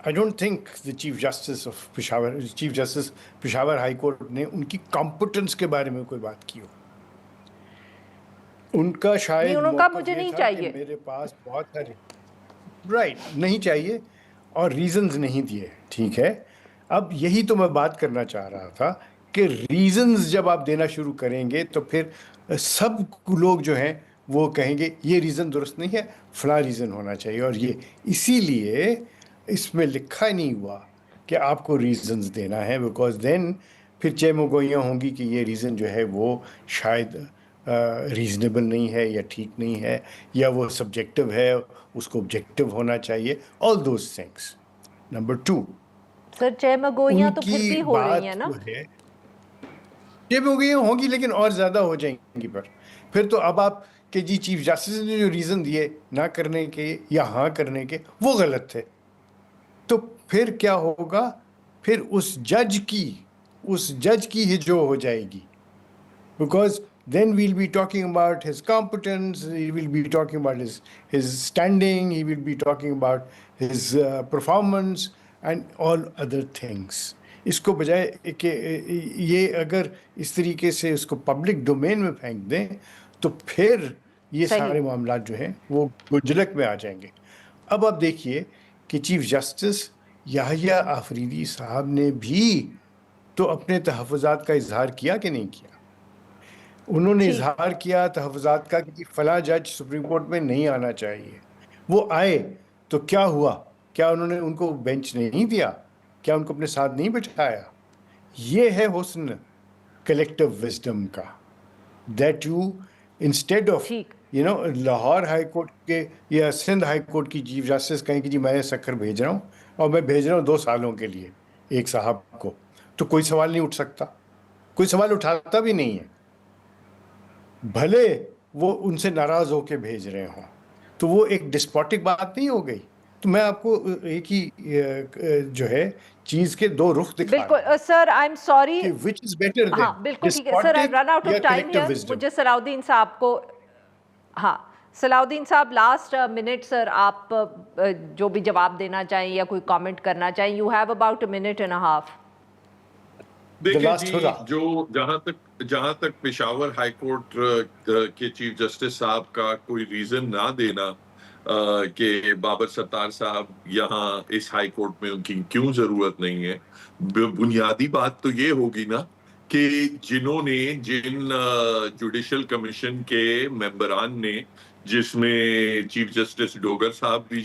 I don't think the chief justice of Peshawar, chief justice Peshawar high court ने उनकी competence के बारे में कोई बात की हो। उनका नहीं, शायद उन्होंने कहा मौक़िफ़ मुझे ये नहीं था कि चाहिए। मेरे पास बहुत सारे राइट नहीं चाहिए और रीजंस नहीं दिए, ठीक है। अब यही तो मैं बात करना चाह रहा था कि रीजंस जब आप देना शुरू करेंगे तो फिर सब लोग जो हैं वो कहेंगे ये रीज़न दुरुस्त नहीं है, फला रीज़न होना चाहिए, और ये इसीलिए इसमें लिखा ही नहीं हुआ कि आपको रीजंस देना है, बिकॉज देन फिर चेमोगोइयाँ होंगी कि ये रीज़न जो है वो शायद रीजनेबल नहीं है या ठीक नहीं है, या वो सब्जेक्टिव है, उसको ऑब्जेक्टिव होना चाहिए, ऑल दोज थिंग्स। नंबर 2, सर चेमगोइयाँ तो फिर भी उनकी हो रही हैं बात ना। जो है चेमोगोइयाँ होंगी लेकिन और ज़्यादा हो जाएंगी। पर फिर तो अब आप कि जी चीफ जस्टिस ने जो रीज़न दिए ना करने के या हाँ करने के वो गलत थे, तो फिर क्या होगा, फिर उस जज की ही जो हो जाएगी, because then we'll be talking about his competence, he will be talking about his standing, he will be talking about his performance and all other things. इसको बजाय कि ये अगर इस तरीके से इसको पब्लिक डोमेन में फेंक दें तो फिर ये सही। सारे मामला जो हैं वो गुंजलक में आ जाएंगे। अब आप देखिए कि चीफ जस्टिस याहिया आफरीदी साहब ने भी तो अपने तहफ़्फ़ुज़ात का इजहार किया कि नहीं किया। उन्होंने जी। इजहार किया तहफ़्फ़ुज़ात का कि फला जज सुप्रीम कोर्ट में नहीं आना चाहिए, वो आए तो क्या हुआ, क्या उन्होंने उनको बेंच नहीं दिया, क्या उनको अपने साथ नहीं बिठाया। ये है हुस्न कलेक्टिव विजडम का, दैट यू इंस्टेड ऑफ ठीक। लाहौर हाई कोर्ट के या सिंध हाई कोर्ट की चीफ जस्टिस कहें कि जी मैं सक्खर भेज रहा हूँ और मैं भेज रहा हूँ 2 सालों के लिए एक साहब को, तो कोई सवाल नहीं उठ सकता, कोई सवाल उठाता भी नहीं है, भले वो उनसे नाराज होके भेज रहे हों। तो वो एक डिस्पोटिक बात नहीं हो गई। तो मैं आपको एक ही जो है चीज के 2 रुख दिखा रहा बिल्कुल हूं सर, आई एम सॉरी। कि विच इज बेटर देन हाँ बिल्कुल ठीक है सर, आई डिस्पोटिक रन आउट या of time collective here. Wisdom. मुझे सलाउद्दीन साहब को, हाँ सलाउद्दीन साहब लास्ट मिनट सर, आप जो भी जवाब देना चाहें या कोई कमेंट करना चाहें, you have about a minute and a half. देखिए जी, जो जहां तक पेशावर हाई कोर्ट के चीफ जस्टिस साहब का कोई रीजन ना देना कि बाबर सत्तार साहब यहाँ इस हाई कोर्ट में उनकी क्यों जरूरत नहीं है, बुनियादी बात तो ये होगी ना कि जिन जुडिशल कमीशन के मेंबरान ने, जिसमें चीफ जस्टिस डोगर साहब भी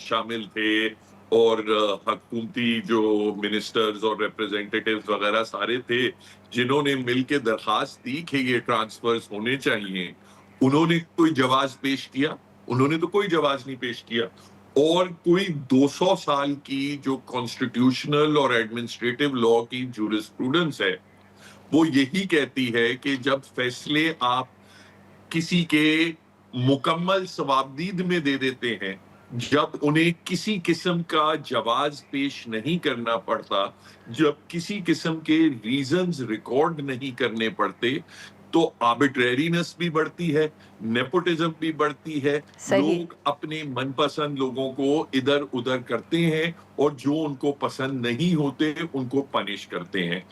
शामिल थे और हुकूमती जो मिनिस्टर्स और रिप्रेजेंटेटिव्स वगैरह सारे थे, जिन्होंने मिलके दरखास्त दी कि ये ट्रांसफर्स होने चाहिए, उन्होंने कोई जवाब पेश किया? उन्होंने तो कोई जवाब नहीं पेश किया। और कोई 200 साल की जो कॉन्स्टिट्यूशनल और एडमिनिस्ट्रेटिव लॉ की जूरिस्प्रूडेंस है, वो यही कहती है कि जब फैसले आप किसी के मुकम्मल सवाबदीद में दे देते हैं, जब उन्हें किसी किस्म का जवाब पेश नहीं करना पड़ता, जब किसी किस्म के रीजंस रिकॉर्ड नहीं करने पड़ते, तो आर्बिट्रेरीनेस भी बढ़ती है, नेपोटिज्म भी बढ़ती है। लोग अपने मनपसंद लोगों को इधर उधर करते हैं और जो उनको पसंद नहीं होते उनको पनिश करते हैं।